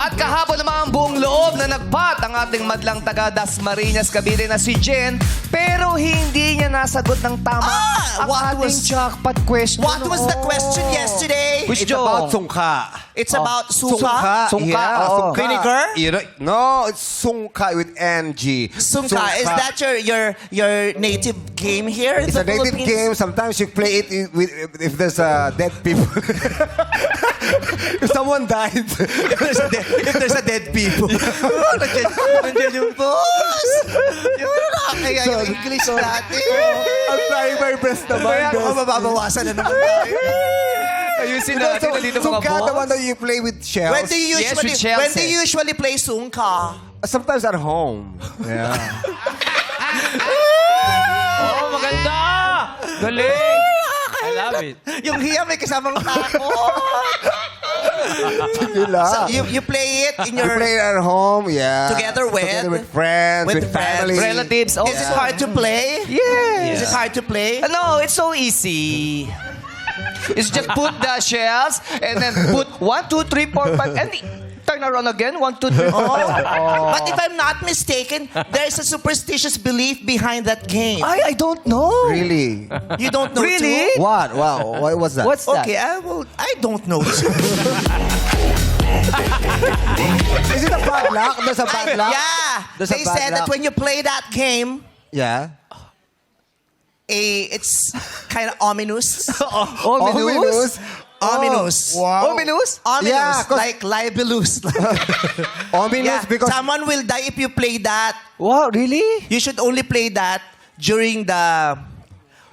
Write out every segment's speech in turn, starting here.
At kahapon naman ang buong loob na nagpat ang ating madlang taga Dasmariñas Cavite na si Jen, pero hindi niya nasagot ng tama ang ating jackpot question. What was the question yesterday? Which It's about sungka. It's about sungka. Sungka, Yeah, oo. sungka. Vinegar? You know, no, it's sungka with NG. Sungka. Is that your native game here in It's the a native Philippines? game. Sometimes you play it with, if there's dead people. If someone died. If there's a dead people. Nandiyan yung boss. Yung nakakaya yung English natin. I'm trying my best naman. Kaya ako mababawasan na naman tayo. Ayusin natin na dito mga Sungka, the one boss. that you play with shells. When do you Yes, usually, with Chelsea. when do you usually play sungka? Sometimes at home. Yeah. Oh, maganda! Galing! I love it. Yung hiya may kasamang takot. Sige lang. So you play it in You your... play it at home, yeah. Together with? Together with friends, With with, friends. family. Relatives also. Is it hard to play? Yes. Is it hard to play? No, it's so easy. It's just put the shells and then put 1, 2, 3, 4, 5 and turn around again. 1, 2, 3, 4. But if I'm not mistaken, there's a superstitious belief behind that game. I don't know. Really? You don't know Really? too? What? Wow. What was that? What's that? Okay, I don't know too. Is it a bad luck? There's a bad luck? Yeah. There's a They bad said that luck. when you play that game, Yeah. it's kind of ominous. Ominous? Ominous. Wow. Ominous? Ominous. Yeah, 'cause- like libelous. Ominous because... Someone will die if you play that. Wow, really? You should only play that during the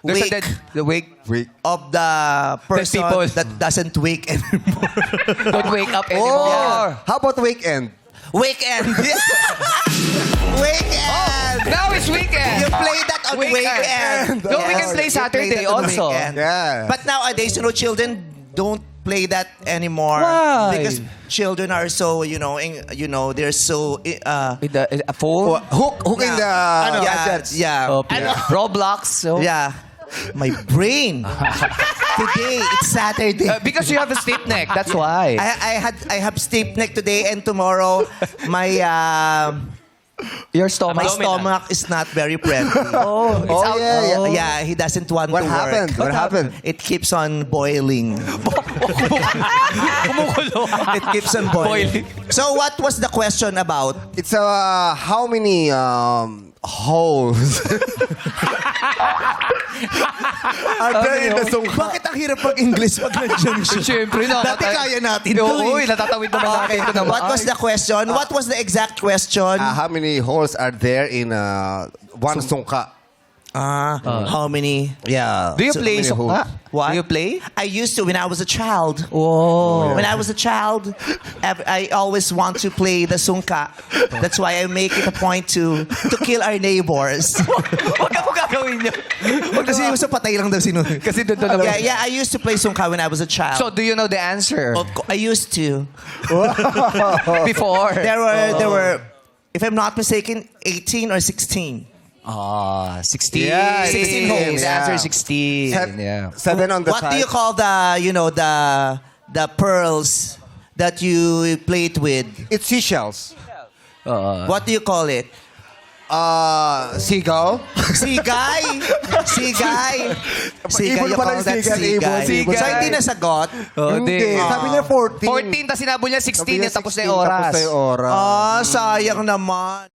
There's a wake dead, the wake. Wait. of the person people. that doesn't wake anymore. Don't wake up Oh, anymore. how about weekend? Weekend. Weekend. Now it's weekend. You play that on weekend. No, we can play You Saturday that on also. weekend. Yeah. But nowadays, children don't play that anymore. Why? Because children are so, they're so... With a phone? Hook in the gadgets. yeah. Roblox. So. Yeah. My brain. Today, it's Saturday. Because you have a stiff neck, that's why. I have stiff neck today and tomorrow my Your stomach. stomach is not very friendly. Oh, yeah, yeah. Yeah, he doesn't want What to happened? work. What happened? It keeps on boiling. It keeps on boiling. So what was the question about? It's how many holes are there in the sungka? Bakit ang hirap mag-English pag nandiyan siya? Siyempre na. Dati kaya natin to Oo, eh. natatawid naman natin ito naman. What was the question? What was the exact question? How many holes are there in one sungka? How many? Yeah. Do you So play many holes. sungka? What? Do you play? I used to when I was a child. Oh. When I was a child, I always want to play the sungka. That's why I make it a point to kill our neighbors. Huwag ako gagawin niyo. Kasi yung sa patay lang daw sinunod. Kasi doon naman. Yeah, I used to play sungka when I was a child. So, do you know the answer? I used to. Before? There were, if I'm not mistaken, 18 or 16. 16. Yeah, 16 holes. The answer is Sev- 16. Yeah. 7 on the What side. do you call the pearls that you played with? It's seashells. What do you call it? Seagull. Sigay. Sigay. Sigay, Ibon you pala call yung that sigay, ibon. sigay. So, hindi nasagot? Hindi. Sabi niya 14. 14, tapos sinabol niya 16, Sabi niya tapos na 16, yung oras. Tapos na yung oras. Sayang naman.